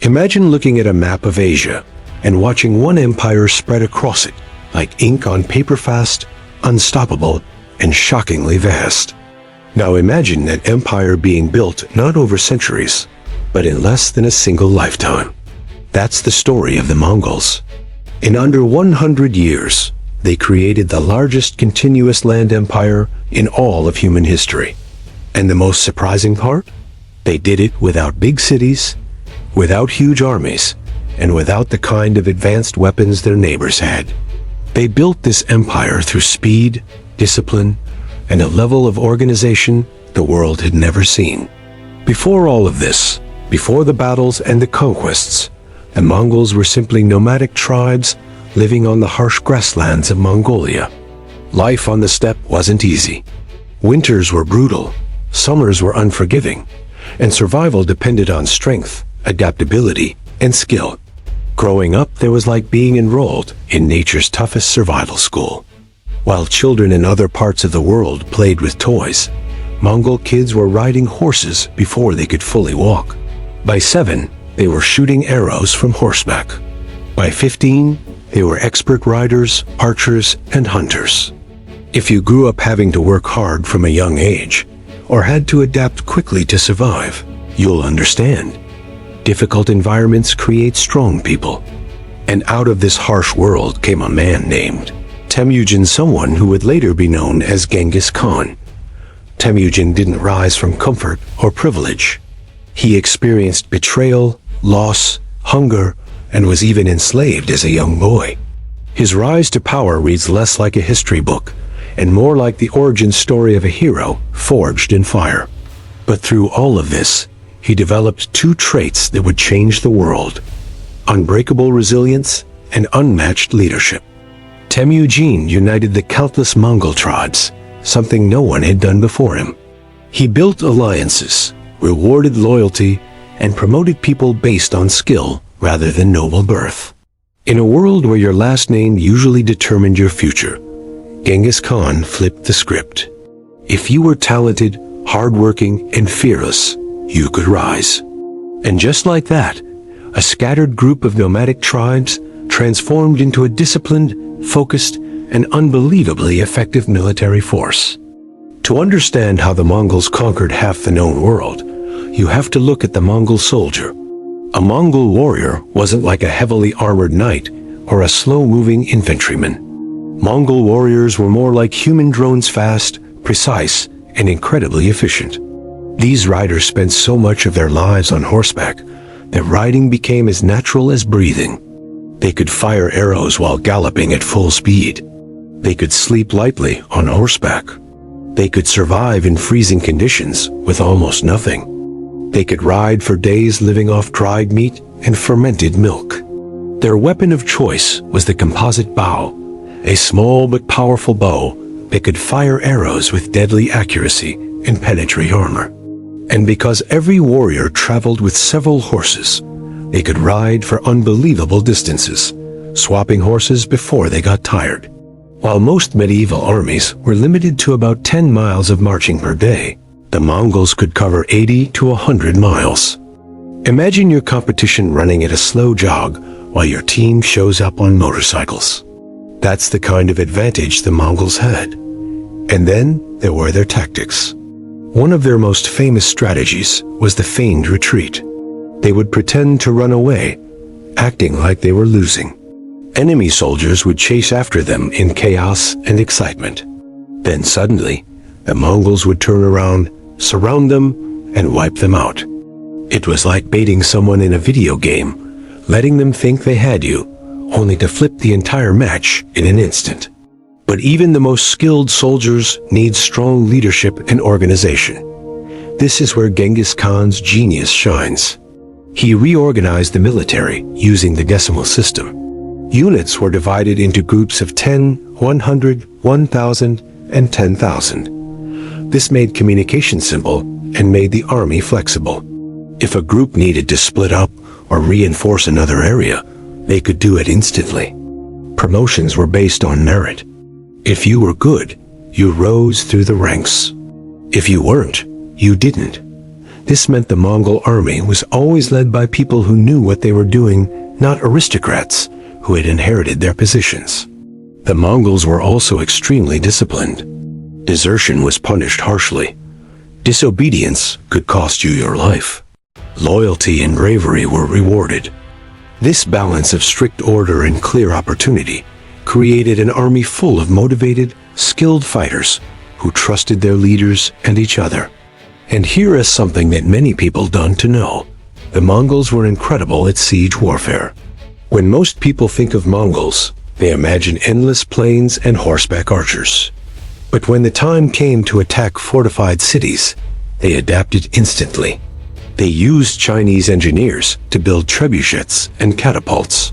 Imagine looking at a map of Asia and watching one empire spread across it, like ink on paper, fast, unstoppable, and shockingly vast. Now imagine that empire being built not over centuries, but in less than a single lifetime. That's the story of the Mongols. In under 100 years, they created the largest continuous land empire in all of human history. And the most surprising part? They did it without big cities, without huge armies, and without the kind of advanced weapons their neighbors had. They built this empire through speed, discipline, and a level of organization the world had never seen. Before all of this, before the battles and the conquests, the Mongols were simply nomadic tribes living on the harsh grasslands of Mongolia. Life on the steppe wasn't easy. Winters were brutal, summers were unforgiving, and survival depended on strength, adaptability, and skill. Growing up, there was like being enrolled in nature's toughest survival school. While children in other parts of the world played with toys, Mongol kids were riding horses before they could fully walk. By 7, they were shooting arrows from horseback. By 15, they were expert riders, archers, and hunters. If you grew up having to work hard from a young age, or had to adapt quickly to survive, you'll understand. Difficult environments create strong people. And out of this harsh world came a man named Temujin, someone who would later be known as Genghis Khan. Temujin didn't rise from comfort or privilege. He experienced betrayal, loss, hunger, and was even enslaved as a young boy. His rise to power reads less like a history book and more like the origin story of a hero forged in fire. But through all of this, he developed 2 traits that would change the world: unbreakable resilience and unmatched leadership. Temujin united the countless Mongol tribes, something no one had done before him. He built alliances, rewarded loyalty, and promoted people based on skill rather than noble birth. In a world where your last name usually determined your future, Genghis Khan flipped the script. If you were talented, hardworking, and fearless, you could rise. And just like that, a scattered group of nomadic tribes transformed into a disciplined, focused, and unbelievably effective military force. To understand how the Mongols conquered half the known world, you have to look at the Mongol soldier. A Mongol warrior wasn't like a heavily armored knight or a slow-moving infantryman. Mongol warriors were more like human drones, fast, precise, and incredibly efficient. These riders spent so much of their lives on horseback that riding became as natural as breathing. They could fire arrows while galloping at full speed. They could sleep lightly on horseback. They could survive in freezing conditions with almost nothing. They could ride for days living off dried meat and fermented milk. Their weapon of choice was the composite bow, a small but powerful bow that could fire arrows with deadly accuracy and penetrate armor. And because every warrior traveled with several horses, they could ride for unbelievable distances, swapping horses before they got tired. While most medieval armies were limited to about 10 miles of marching per day, the Mongols could cover 80 to 100 miles. Imagine your competition running at a slow jog while your team shows up on motorcycles. That's the kind of advantage the Mongols had. And then there were their tactics. One of their most famous strategies was the feigned retreat. They would pretend to run away, acting like they were losing. Enemy soldiers would chase after them in chaos and excitement. Then suddenly, the Mongols would turn around, surround them, and wipe them out. It was like baiting someone in a video game, letting them think they had you, only to flip the entire match in an instant. But even the most skilled soldiers need strong leadership and organization. This is where Genghis Khan's genius shines. He reorganized the military using the decimal system. Units were divided into groups of 10, 100, 1,000, and 10,000. This made communication simple and made the army flexible. If a group needed to split up or reinforce another area, they could do it instantly. Promotions were based on merit. If you were good, you rose through the ranks. If you weren't, you didn't. This meant the Mongol army was always led by people who knew what they were doing, not aristocrats who had inherited their positions. The Mongols were also extremely disciplined. Desertion was punished harshly. Disobedience could cost you your life. Loyalty and bravery were rewarded. This balance of strict order and clear opportunity created an army full of motivated, skilled fighters who trusted their leaders and each other. And here is something that many people don't know. The Mongols were incredible at siege warfare. When most people think of Mongols, they imagine endless plains and horseback archers. But when the time came to attack fortified cities, they adapted instantly. They used Chinese engineers to build trebuchets and catapults.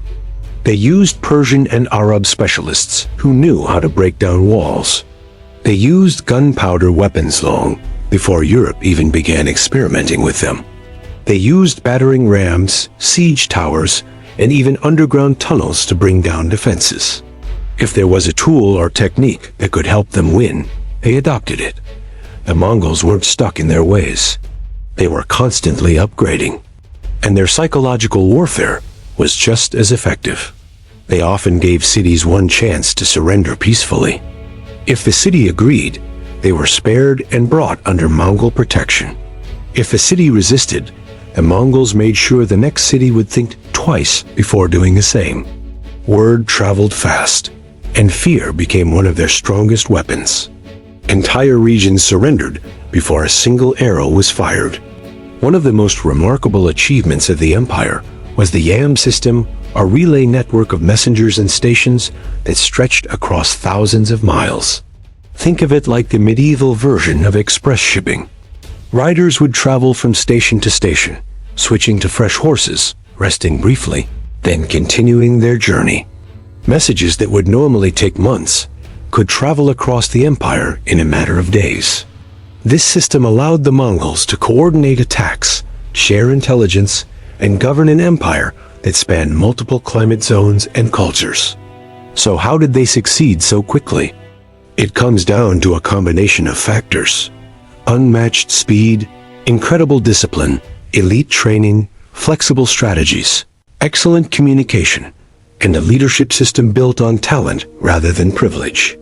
They used Persian and Arab specialists who knew how to break down walls. They used gunpowder weapons long before Europe even began experimenting with them. They used battering rams, siege towers, and even underground tunnels to bring down defenses. If there was a tool or technique that could help them win, they adopted it. The Mongols weren't stuck in their ways. They were constantly upgrading. And their psychological warfare was just as effective. They often gave cities one chance to surrender peacefully. If the city agreed, they were spared and brought under Mongol protection. If a city resisted, the Mongols made sure the next city would think twice before doing the same. Word traveled fast, and fear became one of their strongest weapons. Entire regions surrendered before a single arrow was fired. One of the most remarkable achievements of the empire was the YAM system, a relay network of messengers and stations that stretched across thousands of miles. Think of it like the medieval version of express shipping. Riders would travel from station to station, switching to fresh horses, resting briefly, then continuing their journey. Messages that would normally take months could travel across the empire in a matter of days. This system allowed the Mongols to coordinate attacks, share intelligence, and govern an empire that spanned multiple climate zones and cultures. So how did they succeed so quickly? It comes down to a combination of factors: unmatched speed, incredible discipline, elite training, flexible strategies, excellent communication, and a leadership system built on talent rather than privilege.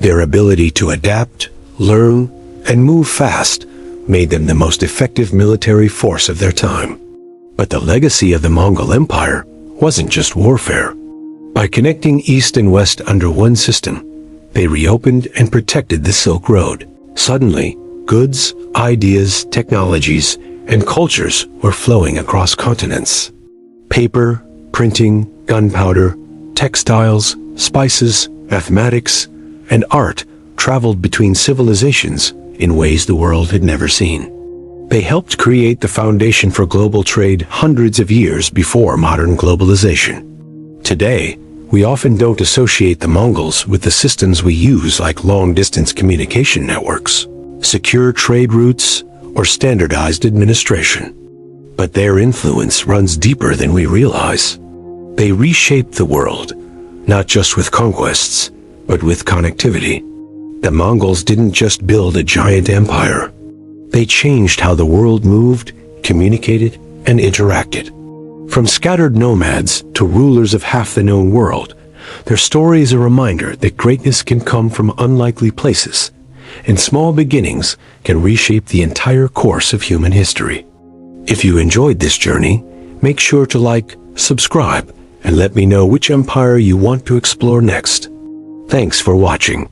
Their ability to adapt, learn, and move fast made them the most effective military force of their time. But the legacy of the Mongol Empire wasn't just warfare. By connecting East and West under one system, they reopened and protected the Silk Road. Suddenly, goods, ideas, technologies, and cultures were flowing across continents. Paper, printing, gunpowder, textiles, spices, mathematics, and art traveled between civilizations in ways the world had never seen. They helped create the foundation for global trade hundreds of years before modern globalization. Today, we often don't associate the Mongols with the systems we use, like long-distance communication networks, secure trade routes, or standardized administration. But their influence runs deeper than we realize. They reshaped the world, not just with conquests, but with connectivity. The Mongols didn't just build a giant empire. They changed how the world moved, communicated, and interacted. From scattered nomads to rulers of half the known world, their story is a reminder that greatness can come from unlikely places, and small beginnings can reshape the entire course of human history. If you enjoyed this journey, make sure to like, subscribe, and let me know which empire you want to explore next. Thanks for watching.